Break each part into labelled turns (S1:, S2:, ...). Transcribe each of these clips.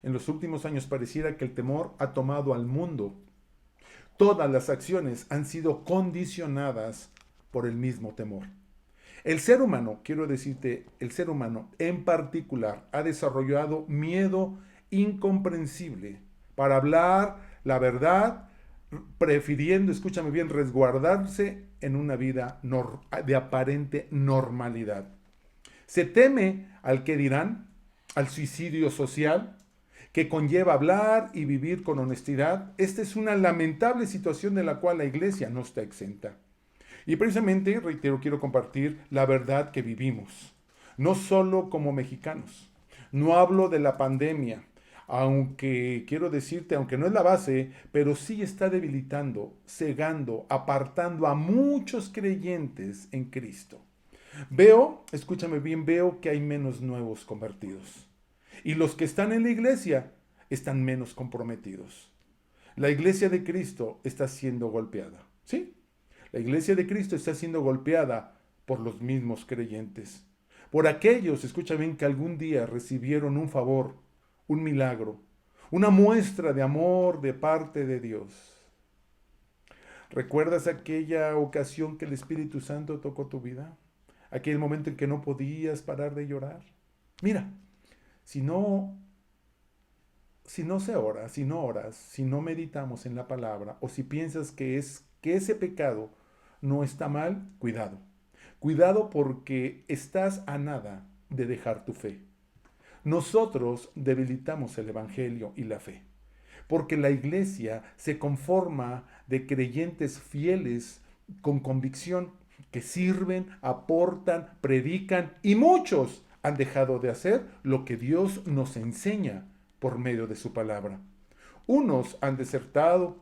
S1: En los últimos años pareciera que el temor ha tomado al mundo. Todas las acciones han sido condicionadas por el mismo temor. El ser humano, quiero decirte, el ser humano en particular ha desarrollado miedo incomprensible para hablar la verdad, prefiriendo, escúchame bien, resguardarse en una vida de aparente normalidad. Se teme al que dirán, al suicidio social, que conlleva hablar y vivir con honestidad. Esta es una lamentable situación de la cual la iglesia no está exenta. Y precisamente, reitero, quiero compartir la verdad que vivimos, no solo como mexicanos. No hablo de la pandemia, aunque quiero decirte, aunque no es la base, pero sí está debilitando, cegando, apartando a muchos creyentes en Cristo. Veo, escúchame bien, veo que hay menos nuevos convertidos. Y los que están en la iglesia están menos comprometidos. La iglesia de Cristo está siendo golpeada. ¿Sí? La iglesia de Cristo está siendo golpeada por los mismos creyentes. Por aquellos, escucha bien, que algún día recibieron un favor, un milagro, una muestra de amor de parte de Dios. ¿Recuerdas aquella ocasión que el Espíritu Santo tocó tu vida? Aquel momento en que no podías parar de llorar. Mira, si no, si no se ora, si no oras, si no meditamos en la palabra, o si piensas que ese pecado no está mal, cuidado. Cuidado porque estás a nada de dejar tu fe. Nosotros debilitamos el Evangelio y la fe, porque la iglesia se conforma de creyentes fieles con convicción que sirven, aportan, predican y muchos han dejado de hacer lo que Dios nos enseña por medio de su palabra. Unos han desertado.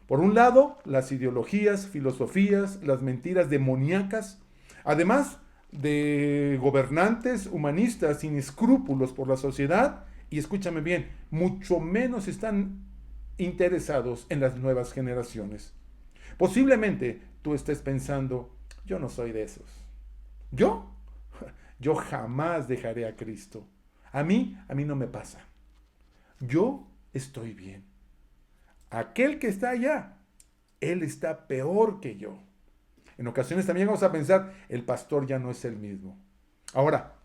S1: Por un lado, las ideologías, filosofías, las mentiras demoníacas, además de gobernantes humanistas sin escrúpulos por la sociedad, y escúchame bien, mucho menos están interesados en las nuevas generaciones. Posiblemente tú estés pensando, yo no soy de esos. ¿Yo? Yo jamás dejaré a Cristo. A mí no me pasa. Yo estoy bien. Aquel que está allá, él está peor que yo. En ocasiones también vamos a pensar, el pastor ya no es el mismo. Ahora,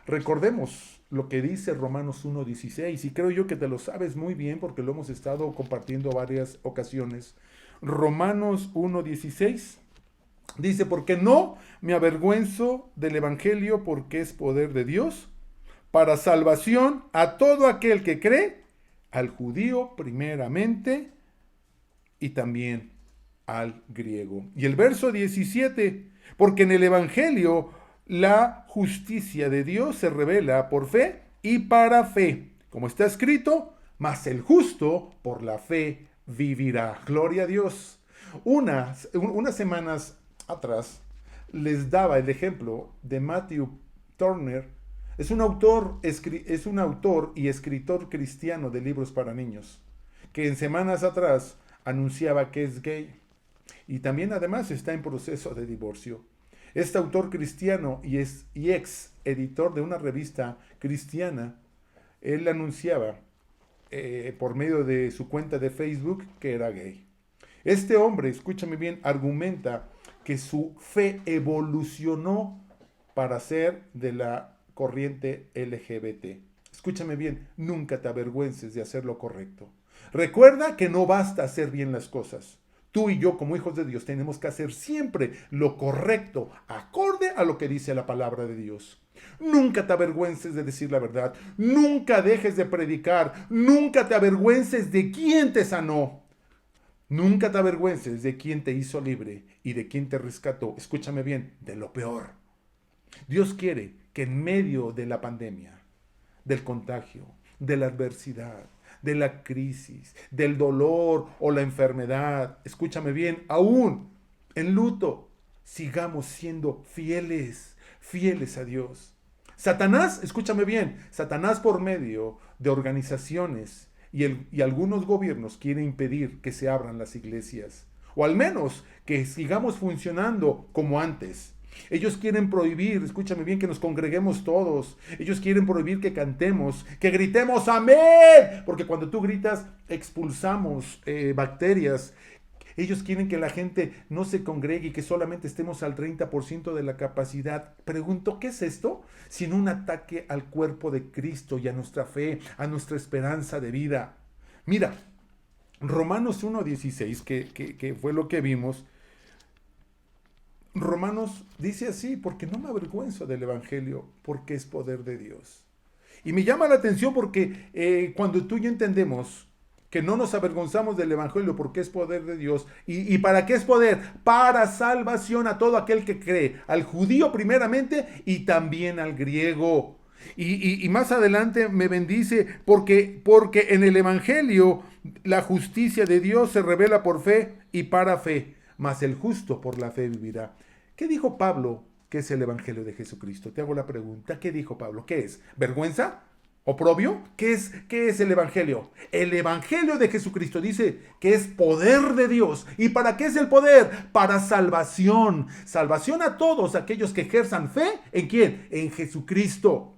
S1: recordemos lo que dice Romanos 1:16, y creo yo que te lo sabes muy bien porque lo hemos estado compartiendo varias ocasiones. Romanos 1:16 dice, porque no me avergüenzo del Evangelio porque es poder de Dios para salvación a todo aquel que cree, al judío primeramente y también al griego. Y el verso 17, porque en el Evangelio la justicia de Dios se revela por fe y para fe, como está escrito, mas el justo por la fe vivirá. Gloria a Dios. Unas semanas atrás les daba el ejemplo de Matthew Turner. Es un autor y escritor cristiano de libros para niños, que en semanas atrás anunciaba que es gay y también además está en proceso de divorcio. Este autor cristiano y ex editor de una revista cristiana, él anunciaba por medio de su cuenta de Facebook que era gay. Este hombre, escúchame bien, argumenta que su fe evolucionó para ser de la corriente LGBT. Escúchame bien, nunca te avergüences de hacer lo correcto. Recuerda que no basta hacer bien las cosas. Tú y yo, como hijos de Dios, tenemos que hacer siempre lo correcto, acorde a lo que dice la palabra de Dios. Nunca te avergüences de decir la verdad. Nunca dejes de predicar. Nunca te avergüences de quién te sanó. Nunca te avergüences de quién te hizo libre y de quién te rescató. Escúchame bien, de lo peor. Dios quiere que en medio de la pandemia, del contagio, de la adversidad, de la crisis, del dolor o la enfermedad, escúchame bien, aún en luto, sigamos siendo fieles, fieles a Dios. Satanás, escúchame bien, Satanás por medio de organizaciones y algunos gobiernos quiere impedir que se abran las iglesias, o al menos que sigamos funcionando como antes. Ellos quieren prohibir, escúchame bien, que nos congreguemos todos. Ellos quieren prohibir que cantemos, que gritemos amén. Porque cuando tú gritas, expulsamos bacterias. Ellos quieren que la gente no se congregue y que solamente estemos al 30% de la capacidad. Pregunto, ¿qué es esto? Sino un ataque al cuerpo de Cristo y a nuestra fe, a nuestra esperanza de vida. Mira, Romanos 1:16, que fue lo que vimos. Romanos dice así: porque no me avergüenzo del Evangelio, porque es poder de Dios. Y me llama la atención porque cuando tú y yo entendemos que no nos avergonzamos del Evangelio porque es poder de Dios. ¿Y para qué es poder? Para salvación a todo aquel que cree, al judío primeramente y también al griego. Y más adelante me bendice porque en el Evangelio la justicia de Dios se revela por fe y para fe, mas el justo por la fe vivirá. ¿Qué dijo Pablo que es el Evangelio de Jesucristo? Te hago la pregunta, ¿qué dijo Pablo? ¿Qué es? ¿Vergüenza? ¿Oprobio? ¿Qué es el Evangelio? El Evangelio de Jesucristo dice que es poder de Dios. ¿Y para qué es el poder? Para salvación. Salvación a todos aquellos que ejerzan fe. ¿En quién? En Jesucristo.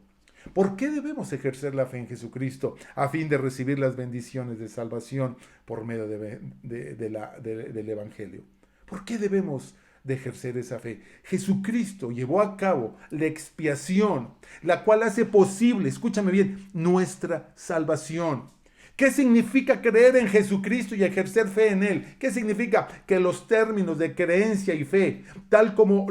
S1: ¿Por qué debemos ejercer la fe en Jesucristo? A fin de recibir las bendiciones de salvación por medio del Evangelio. ¿Por qué debemos de ejercer esa fe? Jesucristo llevó a cabo la expiación, la cual hace posible, escúchame bien, nuestra salvación. ¿Qué significa creer en Jesucristo y ejercer fe en Él? ¿Qué significa? Que los términos de creencia y fe, tal como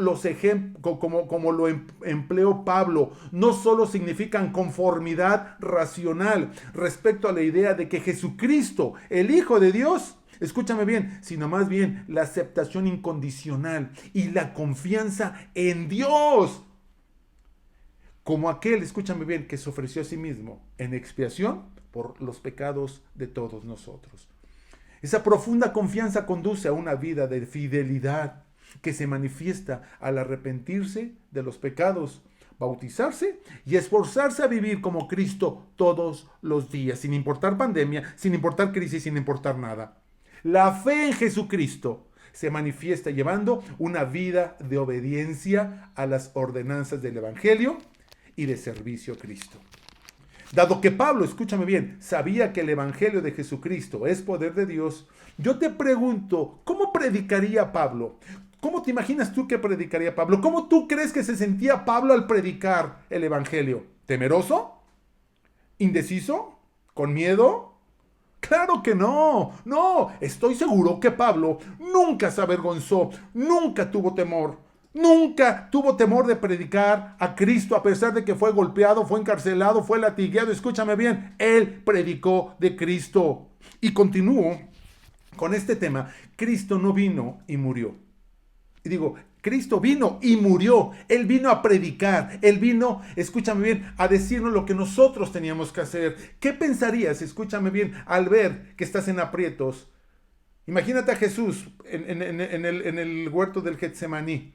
S1: como lo empleó Pablo, no solo significan conformidad racional respecto a la idea de que Jesucristo, el Hijo de Dios, escúchame bien, sino más bien la aceptación incondicional y la confianza en Dios. Como aquel, escúchame bien, que se ofreció a sí mismo en expiación por los pecados de todos nosotros. Esa profunda confianza conduce a una vida de fidelidad que se manifiesta al arrepentirse de los pecados, bautizarse y esforzarse a vivir como Cristo todos los días, sin importar pandemia, sin importar crisis, sin importar nada. La fe en Jesucristo se manifiesta llevando una vida de obediencia a las ordenanzas del Evangelio y de servicio a Cristo. Dado que Pablo, escúchame bien, sabía que el Evangelio de Jesucristo es poder de Dios, yo te pregunto, ¿cómo predicaría Pablo? ¿Cómo te imaginas tú que predicaría Pablo? ¿Cómo tú crees que se sentía Pablo al predicar el Evangelio? ¿Temeroso? ¿Indeciso? ¿Con miedo? Claro que no, estoy seguro que Pablo nunca se avergonzó, nunca tuvo temor. Nunca tuvo temor de predicar a Cristo a pesar de que fue golpeado, fue encarcelado, fue latigueado. Escúchame bien, él predicó de Cristo. Y continúo con este tema. Cristo no vino y murió. Y digo, Cristo vino y murió. Él vino a predicar. Él vino, escúchame bien, a decirnos lo que nosotros teníamos que hacer. ¿Qué pensarías, escúchame bien, al ver que estás en aprietos? Imagínate a Jesús en el huerto del Getsemaní.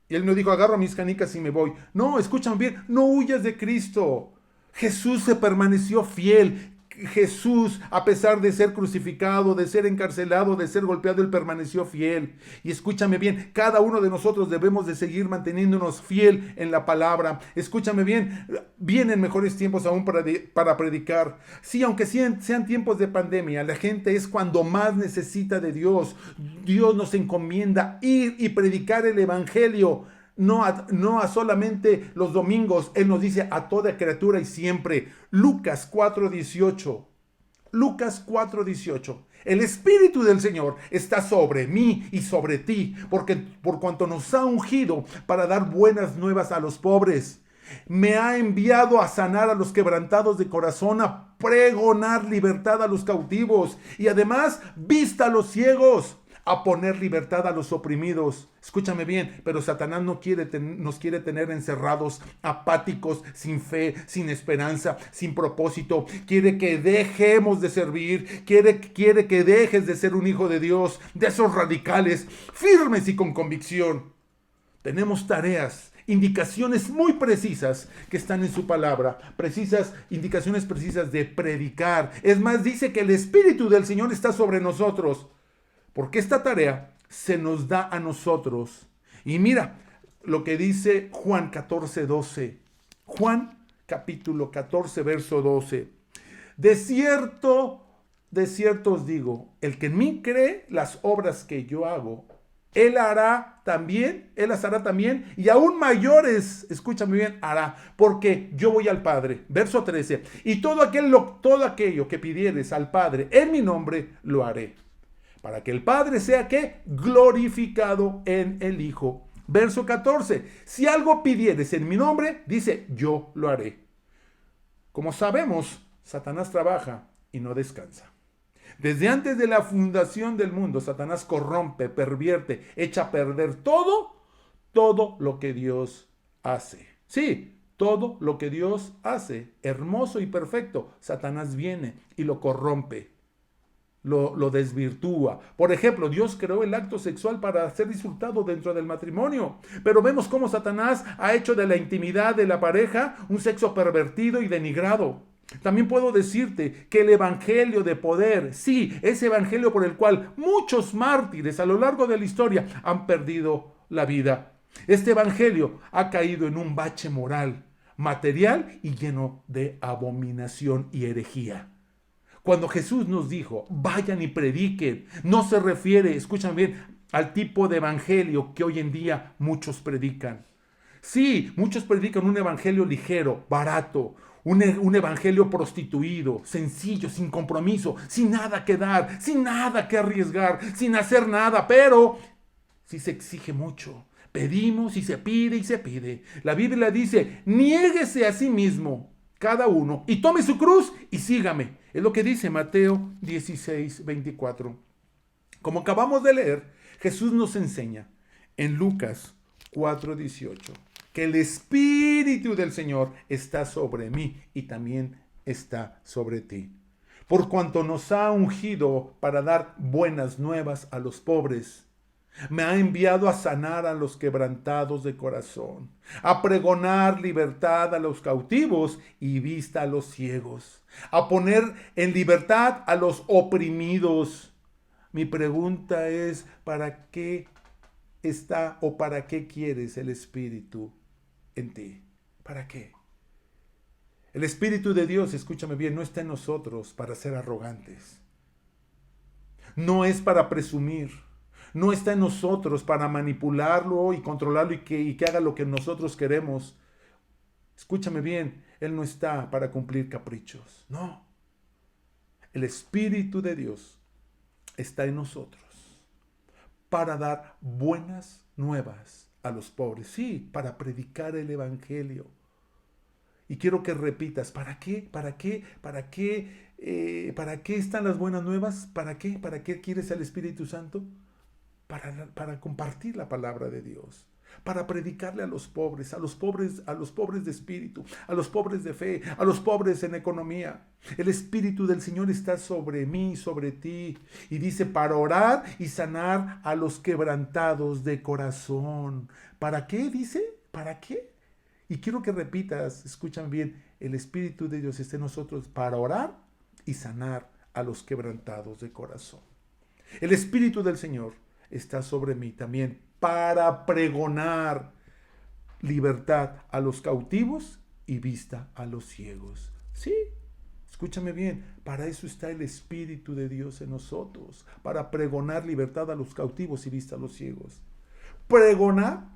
S1: Y él no dijo, agarro mis canicas y me voy. No, escúchame bien, no huyas de Cristo. Jesús se permaneció fiel. Jesús, a pesar de ser crucificado, de ser encarcelado, de ser golpeado, él permaneció fiel. Y escúchame bien, cada uno de nosotros debemos de seguir manteniéndonos fiel en la palabra. Escúchame bien, vienen mejores tiempos aún para predicar. Sí, aunque sean tiempos de pandemia, la gente es cuando más necesita de Dios. Dios nos encomienda ir y predicar el Evangelio. No a solamente los domingos. Él nos dice a toda criatura y siempre. Lucas 4:18. Lucas 4:18. El Espíritu del Señor está sobre mí y sobre ti, porque por cuanto nos ha ungido para dar buenas nuevas a los pobres. Me ha enviado a sanar a los quebrantados de corazón, a pregonar libertad a los cautivos y además vista a los ciegos, a poner libertad a los oprimidos. Escúchame bien, pero Satanás nos quiere tener encerrados, apáticos, sin fe, sin esperanza, sin propósito. Quiere que dejemos de servir, quiere que dejes de ser un hijo de Dios, de esos radicales, firmes y con convicción. Tenemos tareas, indicaciones muy precisas que están en su palabra, indicaciones precisas de predicar. Es más, dice que el Espíritu del Señor está sobre nosotros. Porque esta tarea se nos da a nosotros. Y mira, lo que dice Juan 14:12. Juan capítulo 14, verso 12. De cierto os digo, el que en mí cree las obras que yo hago, él las hará también, y aún mayores, escúchame bien, hará, porque yo voy al Padre. Verso 13. Y todo aquello que pidieres al Padre en mi nombre, lo haré, para que el Padre sea ¿qué? Glorificado en el Hijo. Verso 14. Si algo pidieres en mi nombre, dice, yo lo haré. Como sabemos, Satanás trabaja y no descansa. Desde antes de la fundación del mundo, Satanás corrompe, pervierte, echa a perder todo lo que Dios hace. Sí, todo lo que Dios hace, hermoso y perfecto, Satanás viene y lo corrompe, lo desvirtúa. Por ejemplo, Dios creó el acto sexual para ser disfrutado dentro del matrimonio, pero vemos cómo Satanás ha hecho de la intimidad de la pareja un sexo pervertido y denigrado. También puedo decirte que el evangelio de poder, sí, ese evangelio por el cual muchos mártires a lo largo de la historia han perdido la vida. Este evangelio ha caído en un bache moral, material y lleno de abominación y herejía. Cuando Jesús nos dijo, vayan y prediquen, no se refiere, escuchen bien, al tipo de evangelio que hoy en día muchos predican. Sí, muchos predican un evangelio ligero, barato, un evangelio prostituido, sencillo, sin compromiso, sin nada que dar, sin nada que arriesgar, sin hacer nada, pero sí se exige mucho. Pedimos y se pide y se pide. La Biblia dice, niéguese a sí mismo, cada uno, y tome su cruz y sígame. Es lo que dice Mateo 16:24. Como acabamos de leer, Jesús nos enseña en Lucas 4:18 que el Espíritu del Señor está sobre mí y también está sobre ti. Por cuanto nos ha ungido para dar buenas nuevas a los pobres, me ha enviado a sanar a los quebrantados de corazón, a pregonar libertad a los cautivos y vista a los ciegos, a poner en libertad a los oprimidos. Mi pregunta es, ¿para qué está o para qué quieres el Espíritu en ti? ¿Para qué? El Espíritu de Dios, escúchame bien, no está en nosotros para ser arrogantes. No es para presumir. No está en nosotros para manipularlo y controlarlo y que haga lo que nosotros queremos. Escúchame bien, Él no está para cumplir caprichos. No. El Espíritu de Dios está en nosotros para dar buenas nuevas a los pobres. Sí, para predicar el Evangelio. Y quiero que repitas, ¿para qué? ¿Para qué? ¿Para qué? ¿Para qué están las buenas nuevas? ¿Para qué? ¿Para qué quieres al Espíritu Santo? Para compartir la palabra de Dios, para predicarle a los pobres de espíritu, a los pobres de fe, a los pobres en economía. El Espíritu del Señor está sobre mí, sobre ti, y dice para orar y sanar a los quebrantados de corazón. ¿Para qué? Dice, ¿para qué? Y quiero que repitas, escúchame bien, el Espíritu de Dios está en nosotros para orar y sanar a los quebrantados de corazón. El Espíritu del Señor está sobre mí también para pregonar libertad a los cautivos y vista a los ciegos. Sí, escúchame bien, para eso está el Espíritu de Dios en nosotros, para pregonar libertad a los cautivos y vista a los ciegos. Pregonar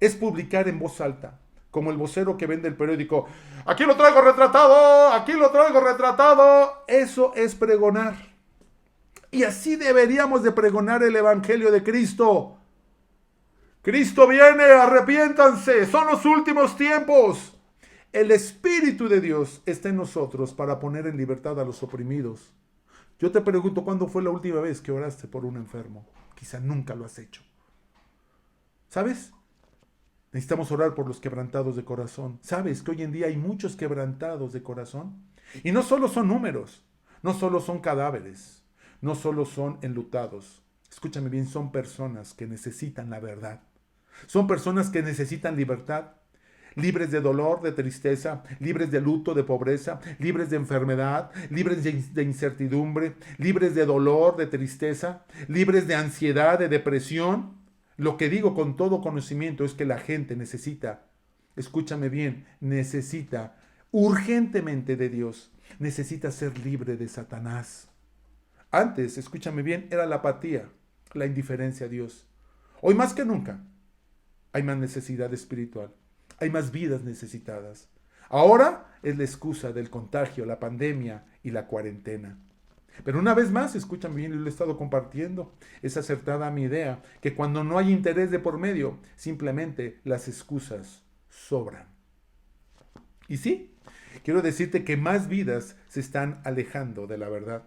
S1: es publicar en voz alta, como el vocero que vende el periódico. Aquí lo traigo retratado, aquí lo traigo retratado. Eso es pregonar. Y así deberíamos de pregonar el Evangelio de Cristo. Cristo viene, arrepiéntanse, son los últimos tiempos. El Espíritu de Dios está en nosotros para poner en libertad a los oprimidos. Yo te pregunto, ¿cuándo fue la última vez que oraste por un enfermo? Quizá nunca lo has hecho. ¿Sabes? Necesitamos orar por los quebrantados de corazón. ¿Sabes que hoy en día hay muchos quebrantados de corazón? Y no solo son números, no solo son cadáveres. No solo son enlutados, escúchame bien, son personas que necesitan la verdad. Son personas que necesitan libertad, libres de dolor, de tristeza, libres de luto, de pobreza, libres de enfermedad, libres de incertidumbre, libres de dolor, de tristeza, libres de ansiedad, de depresión. Lo que digo con todo conocimiento es que la gente necesita, escúchame bien, necesita urgentemente de Dios, necesita ser libre de Satanás. Antes, escúchame bien, era la apatía, la indiferencia a Dios. Hoy más que nunca hay más necesidad espiritual, hay más vidas necesitadas. Ahora es la excusa del contagio, la pandemia y la cuarentena. Pero una vez más, escúchame bien, y lo he estado compartiendo, es acertada mi idea, que cuando no hay interés de por medio, simplemente las excusas sobran. Y sí, quiero decirte que más vidas se están alejando de la verdad.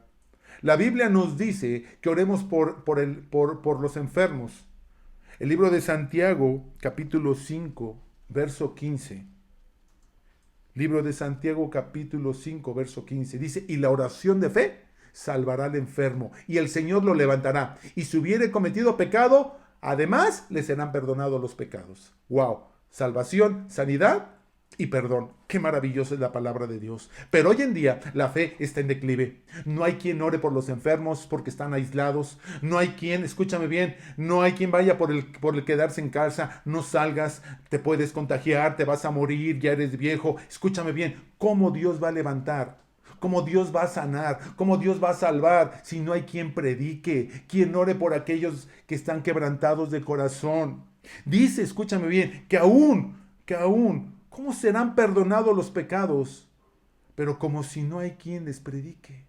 S1: La Biblia nos dice que oremos por los enfermos. El libro de Santiago, capítulo 5, verso 15. Libro de Santiago, capítulo 5, verso 15. Dice, y la oración de fe salvará al enfermo, y el Señor lo levantará. Y si hubiere cometido pecado, además le serán perdonados los pecados. ¡Wow! Salvación, sanidad y perdón. Qué maravillosa es la palabra de Dios. Pero hoy en día la fe está en declive. No hay quien ore por los enfermos porque están aislados. No hay quien, escúchame bien, no hay quien vaya por el quedarse en casa. No salgas, te puedes contagiar, te vas a morir, ya eres viejo. Escúchame bien, ¿cómo Dios va a levantar? ¿Cómo Dios va a sanar? ¿Cómo Dios va a salvar si no hay quien predique? Quien ore por aquellos que están quebrantados de corazón. Dice, escúchame bien, que aún, ¿cómo serán perdonados los pecados? Pero como si no hay quien les predique.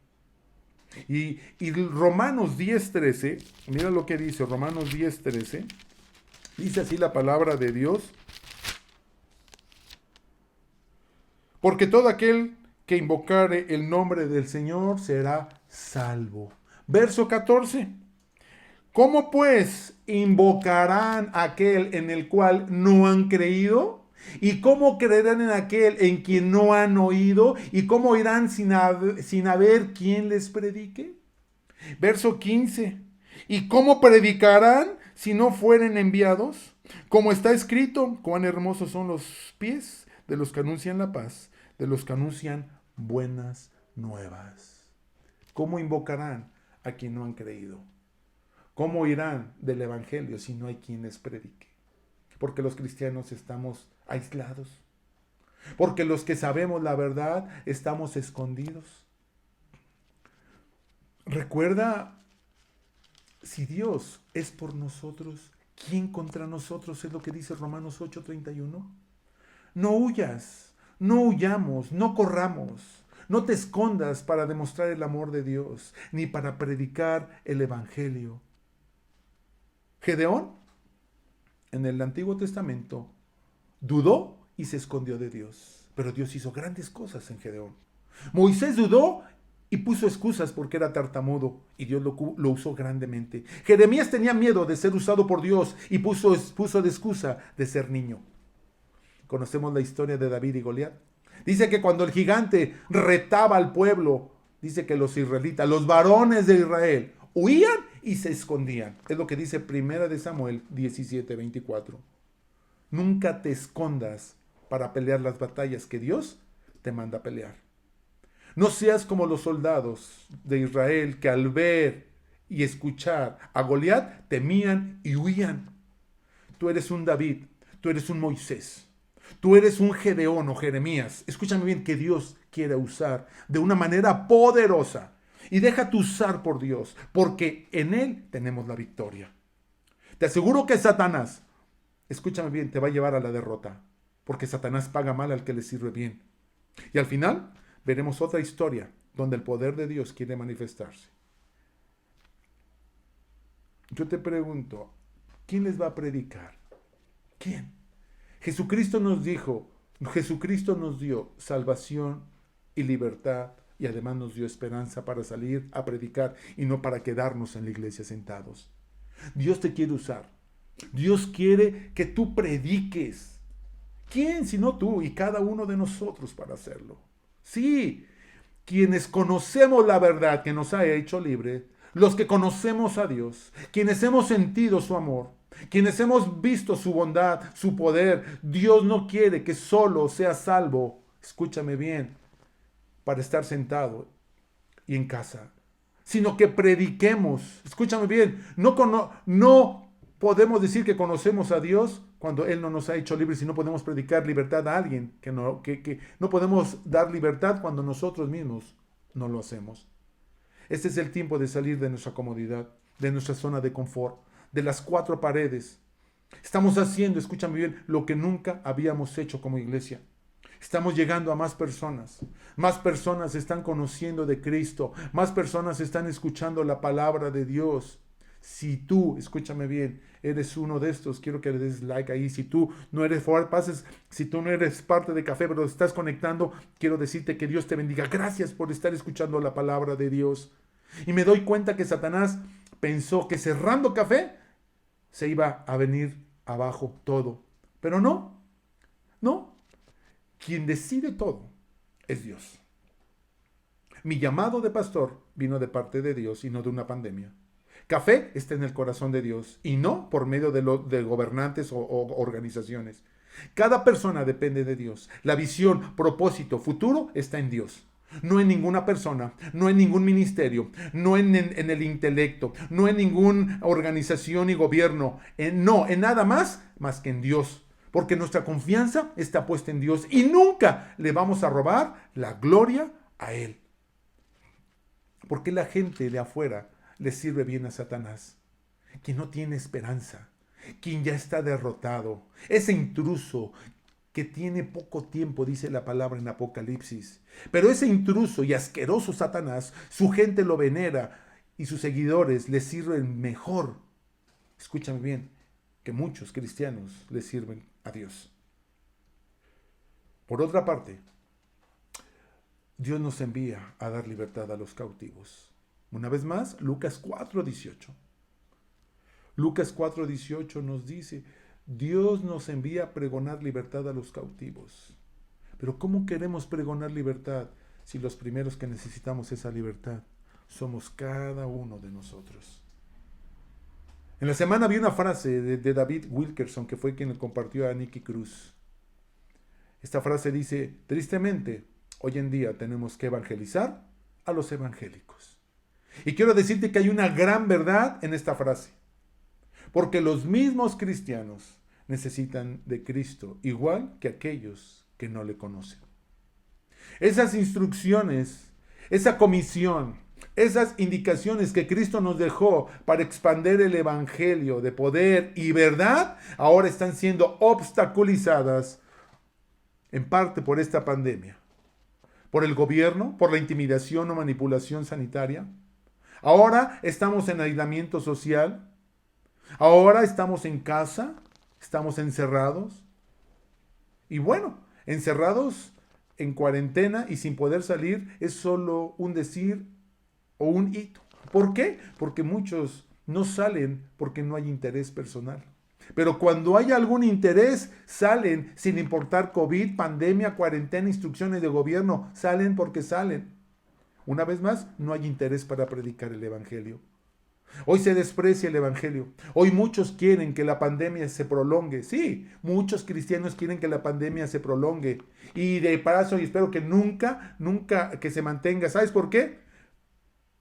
S1: Y Romanos 10:13, mira lo que dice Romanos 10:13, dice así la palabra de Dios. Porque todo aquel que invocare el nombre del Señor será salvo. Verso 14. ¿Cómo pues invocarán aquel en el cual no han creído? ¿Y cómo creerán en aquel en quien no han oído? ¿Y cómo irán sin haber quien les predique? Verso 15. ¿Y cómo predicarán si no fueren enviados? Como está escrito, cuán hermosos son los pies de los que anuncian la paz, de los que anuncian buenas nuevas. ¿Cómo invocarán a quien no han creído? ¿Cómo irán del evangelio si no hay quien les predique? Porque los cristianos estamos aislados. Porque los que sabemos la verdad estamos escondidos. Recuerda, si Dios es por nosotros, ¿quién contra nosotros? Es lo que dice Romanos 8:31. No huyas, no huyamos, no corramos. No te escondas para demostrar el amor de Dios, ni para predicar el evangelio. Gedeón, en el Antiguo Testamento, dudó y se escondió de Dios. Pero Dios hizo grandes cosas en Gedeón. Moisés dudó y puso excusas porque era tartamudo y Dios lo usó grandemente. Jeremías tenía miedo de ser usado por Dios y puso de excusa de ser niño. Conocemos la historia de David y Goliat. Dice que cuando el gigante retaba al pueblo, dice que los israelitas, los varones de Israel, huían y se escondían. Es lo que dice 1 Samuel 17:24. Nunca te escondas para pelear las batallas que Dios te manda a pelear. No seas como los soldados de Israel que al ver y escuchar a Goliat temían y huían. Tú eres un David, tú eres un Moisés. Tú eres un Gedeón o Jeremías. Escúchame bien, que Dios quiere usar de una manera poderosa. Y déjate usar por Dios, porque en Él tenemos la victoria. Te aseguro que Satanás, escúchame bien, te va a llevar a la derrota, porque Satanás paga mal al que le sirve bien. Y al final veremos otra historia donde el poder de Dios quiere manifestarse. Yo te pregunto, ¿quién les va a predicar? ¿Quién? Jesucristo nos dio salvación y libertad y además nos dio esperanza para salir a predicar y no para quedarnos en la iglesia sentados. Dios te quiere usar. Dios quiere que tú prediques. ¿Quién sino tú y cada uno de nosotros para hacerlo? Sí, quienes conocemos la verdad que nos ha hecho libre, los que conocemos a Dios, quienes hemos sentido su amor, quienes hemos visto su bondad, su poder. Dios no quiere que solo seas salvo, escúchame bien, para estar sentado y en casa, sino que prediquemos, escúchame bien, no podemos decir que conocemos a Dios cuando Él no nos ha hecho libres y no podemos predicar libertad a alguien, que no podemos dar libertad cuando nosotros mismos no lo hacemos. Este es el tiempo de salir de nuestra comodidad, de nuestra zona de confort, de las cuatro paredes. Estamos haciendo, escúchame bien, lo que nunca habíamos hecho como iglesia. Estamos llegando a más personas. Más personas están conociendo de Cristo. Más personas están escuchando la palabra de Dios. Si tú, escúchame bien, eres uno de estos, quiero que le des like ahí. Si tú no eres si tú no eres parte de Café, pero estás conectando, quiero decirte que Dios te bendiga. Gracias por estar escuchando la palabra de Dios. Y me doy cuenta que Satanás pensó que cerrando Café se iba a venir abajo todo. Pero no, no. Quien decide todo es Dios. Mi llamado de pastor vino de parte de Dios y no de una pandemia. Café está en el corazón de Dios y no por medio de gobernantes o organizaciones. Cada persona depende de Dios. La visión, propósito, futuro está en Dios. No en ninguna persona, no en ningún ministerio, no en el intelecto, no en ninguna organización y gobierno. No, en nada más que en Dios. Porque nuestra confianza está puesta en Dios y nunca le vamos a robar la gloria a Él. Porque la gente de afuera le sirve bien a Satanás, quien no tiene esperanza, quien ya está derrotado, ese intruso que tiene poco tiempo, dice la palabra en Apocalipsis. Pero ese intruso y asqueroso Satanás, su gente lo venera y sus seguidores le sirven mejor. Escúchame bien, que muchos cristianos le sirven a Dios. Por otra parte, Dios nos envía a dar libertad a los cautivos. Una vez más, Lucas 4:18. Lucas 4:18 nos dice, Dios nos envía a pregonar libertad a los cautivos. Pero ¿cómo queremos pregonar libertad si los primeros que necesitamos esa libertad somos cada uno de nosotros? En la semana vi una frase de David Wilkerson, que fue quien compartió a Nicky Cruz. Esta frase dice, tristemente, hoy en día tenemos que evangelizar a los evangélicos. Y quiero decirte que hay una gran verdad en esta frase. Porque los mismos cristianos necesitan de Cristo, igual que aquellos que no le conocen. Esas instrucciones, esa comisión, esas indicaciones que Cristo nos dejó para expandir el evangelio de poder y verdad, ahora están siendo obstaculizadas en parte por esta pandemia, por el gobierno, por la intimidación o manipulación sanitaria. Ahora estamos en aislamiento social. Ahora estamos en casa, estamos encerrados. Y bueno, encerrados en cuarentena y sin poder salir es solo un decir o un hito. ¿Por qué? Porque muchos no salen porque no hay interés personal. Pero cuando hay algún interés, salen sin importar COVID, pandemia, cuarentena, instrucciones de gobierno. Salen porque salen. Una vez más, no hay interés para predicar el evangelio. Hoy se desprecia el evangelio. Hoy muchos quieren que la pandemia se prolongue. Sí, muchos cristianos quieren que la pandemia se prolongue. Y de paso, y espero que nunca que se mantenga. ¿Sabes por qué?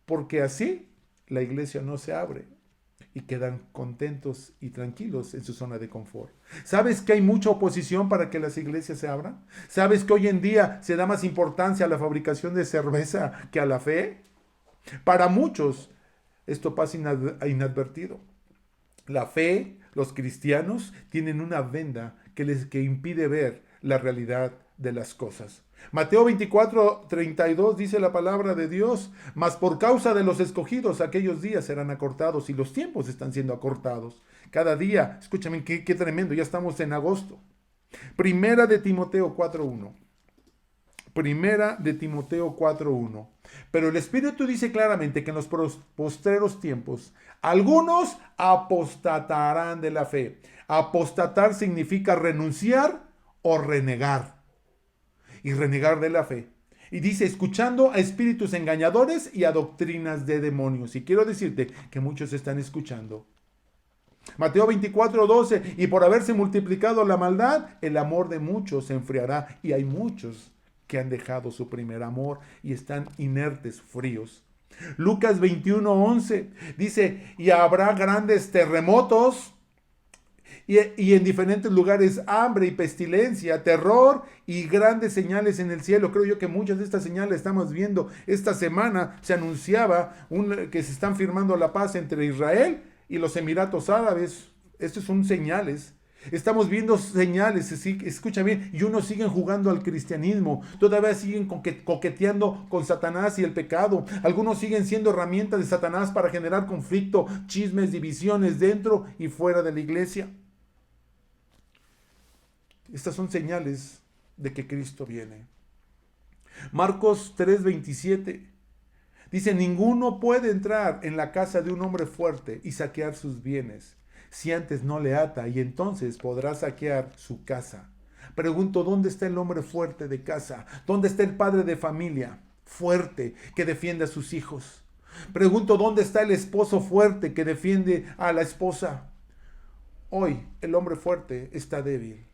S1: Porque así la iglesia no se abre y quedan contentos y tranquilos en su zona de confort. ¿Sabes que hay mucha oposición para que las iglesias se abran? ¿Sabes que hoy en día se da más importancia a la fabricación de cerveza que a la fe? Para muchos esto pasa inadvertido. La fe, los cristianos, tienen una venda que impide ver la realidad de las cosas. Mateo 24:32 dice la palabra de Dios, mas por causa de los escogidos aquellos días serán acortados y los tiempos están siendo acortados. Cada día, escúchame, qué tremendo, ya estamos en agosto. Primera de Timoteo 4:1. Primera de Timoteo 4:1. Pero el Espíritu dice claramente que en los postreros tiempos algunos apostatarán de la fe. Apostatar significa renunciar o renegar. Y renegar de la fe. Y dice, escuchando a espíritus engañadores y a doctrinas de demonios. Y quiero decirte que muchos están escuchando. Mateo 24:12. Y por haberse multiplicado la maldad, el amor de muchos se enfriará. Y hay muchos que han dejado su primer amor y están inertes, fríos. Lucas 21:11 dice, y habrá grandes terremotos Y en diferentes lugares hambre y pestilencia, terror y grandes señales en el cielo. Creo yo que muchas de estas señales estamos viendo. Esta semana se anunciaba que se están firmando la paz entre Israel y los Emiratos Árabes. Estos son señales. Estamos viendo señales, escucha bien, y unos siguen jugando al cristianismo, todavía siguen coqueteando con Satanás y el pecado. Algunos siguen siendo herramientas de Satanás para generar conflicto, chismes, divisiones dentro y fuera de la iglesia. Estas son señales de que Cristo viene. Marcos 3:27 dice: ninguno puede entrar en la casa de un hombre fuerte y saquear sus bienes si antes no le ata, y entonces podrá saquear su casa. Pregunto, ¿dónde está el hombre fuerte de casa? ¿Dónde está el padre de familia fuerte que defiende a sus hijos? Pregunto, ¿dónde está el esposo fuerte que defiende a la esposa? Hoy el hombre fuerte está débil.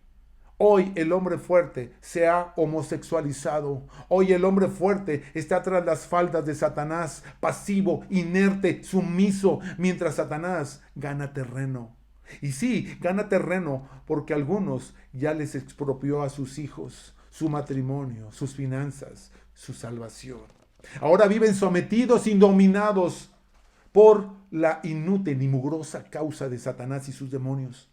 S1: Hoy el hombre fuerte se ha homosexualizado. Hoy el hombre fuerte está tras las faldas de Satanás, pasivo, inerte, sumiso, mientras Satanás gana terreno. Y sí, gana terreno porque algunos ya les expropió a sus hijos, su matrimonio, sus finanzas, su salvación. Ahora viven sometidos y dominados por la inútil y mugrosa causa de Satanás y sus demonios.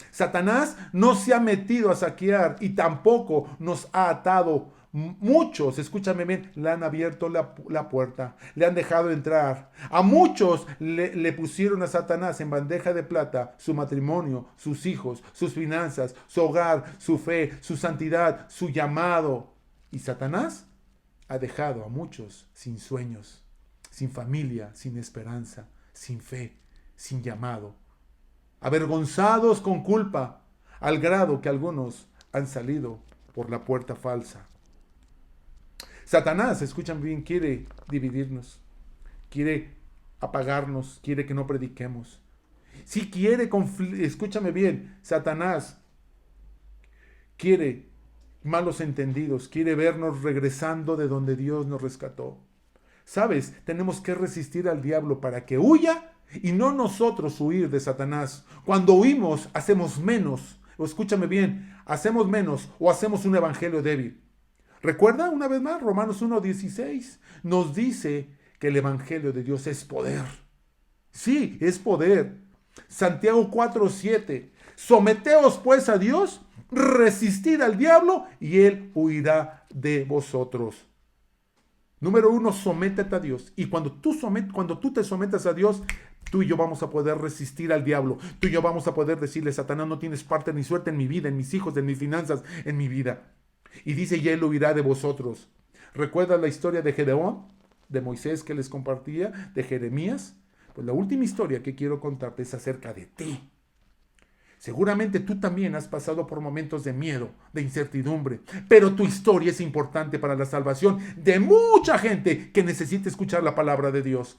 S1: Satanás no se ha metido a saquear y tampoco nos ha atado. Muchos, escúchame bien, le han abierto la puerta, le han dejado entrar. A muchos le pusieron a Satanás en bandeja de plata su matrimonio, sus hijos, sus finanzas, su hogar, su fe, su santidad, su llamado. Y Satanás ha dejado a muchos sin sueños, sin familia, sin esperanza, sin fe, sin llamado, avergonzados con culpa, al grado que algunos han salido por la puerta falsa. Satanás, escuchan bien, quiere dividirnos, quiere apagarnos, quiere que no prediquemos. Si quiere, escúchame bien, Satanás quiere malos entendidos, quiere vernos regresando de donde Dios nos rescató. ¿Sabes? Tenemos que resistir al diablo para que huya y no nosotros huir de Satanás. Cuando huimos, hacemos menos. O escúchame bien, hacemos menos o hacemos un evangelio débil. Recuerda una vez más, Romanos 1:16 nos dice que el evangelio de Dios es poder. Sí, es poder. Santiago 4:7. Someteos pues a Dios, resistid al diablo y él huirá de vosotros. Número 1, sométete a Dios. Y cuando tú te sometas a Dios, tú y yo vamos a poder resistir al diablo. Tú y yo vamos a poder decirle: Satanás, no tienes parte ni suerte en mi vida, en mis hijos, en mis finanzas, en mi vida. Y dice: y él huirá de vosotros. ¿Recuerdas la historia de Gedeón? De Moisés que les compartía, de Jeremías. Pues la última historia que quiero contarte es acerca de ti. Seguramente tú también has pasado por momentos de miedo, de incertidumbre, pero tu historia es importante para la salvación de mucha gente que necesita escuchar la palabra de Dios.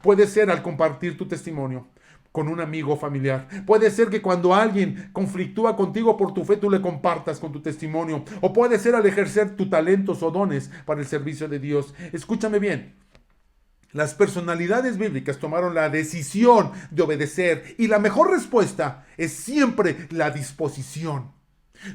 S1: Puede ser al compartir tu testimonio con un amigo o familiar. Puede ser que cuando alguien conflictúa contigo por tu fe, tú le compartas con tu testimonio. O puede ser al ejercer tus talentos o dones para el servicio de Dios. Escúchame bien. Las personalidades bíblicas tomaron la decisión de obedecer y la mejor respuesta es siempre la disposición.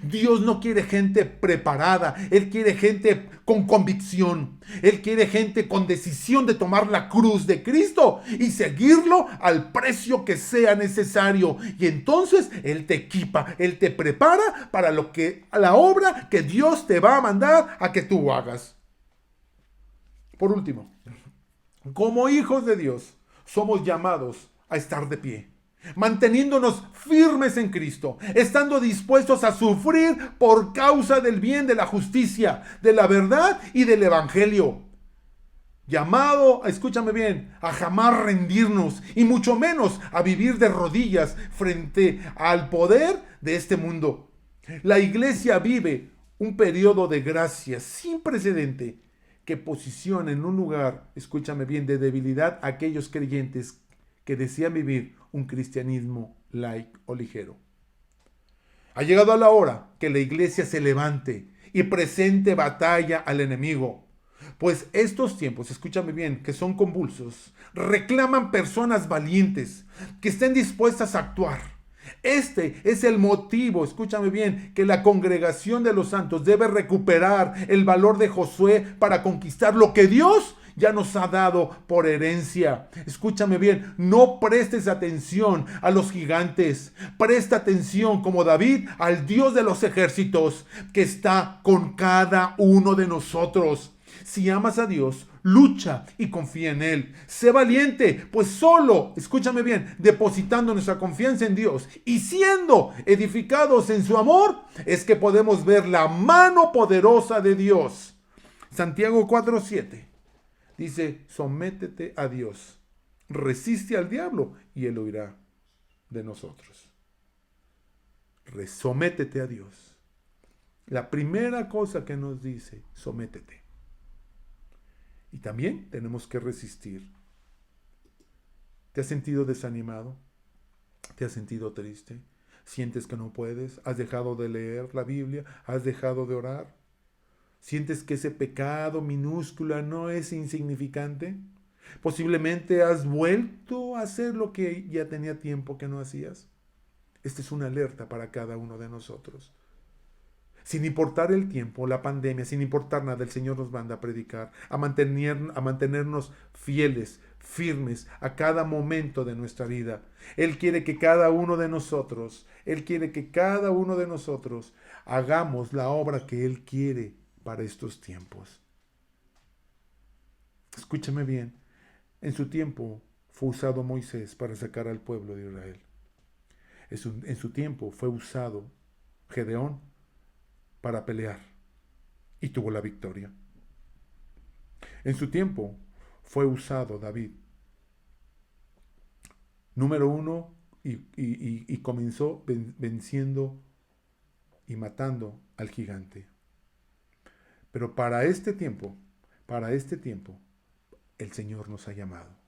S1: Dios no quiere gente preparada, Él quiere gente con convicción, Él quiere gente con decisión de tomar la cruz de Cristo y seguirlo al precio que sea necesario. Y entonces Él te equipa, Él te prepara para la obra que Dios te va a mandar a que tú hagas. Por último, como hijos de Dios, somos llamados a estar de pie, manteniéndonos firmes en Cristo, estando dispuestos a sufrir por causa del bien, de la justicia, de la verdad y del evangelio. Llamado, escúchame bien, a jamás rendirnos y mucho menos a vivir de rodillas frente al poder de este mundo. La iglesia vive un periodo de gracia sin precedente que posiciona en un lugar, escúchame bien, de debilidad a aquellos creyentes que desean vivir un cristianismo light o ligero. Ha llegado la hora que la iglesia se levante y presente batalla al enemigo. Pues estos tiempos, escúchame bien, que son convulsos, reclaman personas valientes, que estén dispuestas a actuar, Este es el motivo, escúchame bien, que la congregación de los santos debe recuperar el valor de Josué para conquistar lo que Dios ya nos ha dado por herencia. Escúchame bien, no prestes atención a los gigantes. Presta atención como David al Dios de los ejércitos que está con cada uno de nosotros. Si amas a Dios, lucha y confía en Él. Sé valiente, pues solo, escúchame bien, depositando nuestra confianza en Dios y siendo edificados en su amor, es que podemos ver la mano poderosa de Dios. Santiago 4:7 dice, sométete a Dios, resiste al diablo y Él huirá de nosotros. Sométete a Dios. La primera cosa que nos dice, sométete. Y también tenemos que resistir. ¿Te has sentido desanimado? ¿Te has sentido triste? ¿Sientes que no puedes? ¿Has dejado de leer la Biblia? ¿Has dejado de orar? ¿Sientes que ese pecado minúscula no es insignificante? Posiblemente has vuelto a hacer lo que ya tenía tiempo que no hacías. Esta es una alerta para cada uno de nosotros. Sin importar el tiempo, la pandemia, sin importar nada, el Señor nos manda a predicar, a mantenernos fieles, firmes a cada momento de nuestra vida. Él quiere que cada uno de nosotros, hagamos la obra que Él quiere para estos tiempos. Escúchame bien, en su tiempo fue usado Moisés para sacar al pueblo de Israel. En su tiempo fue usado Gedeón para pelear y tuvo la victoria. En su tiempo fue usado David, número uno, y comenzó venciendo y matando al gigante. Pero para este tiempo, el Señor nos ha llamado.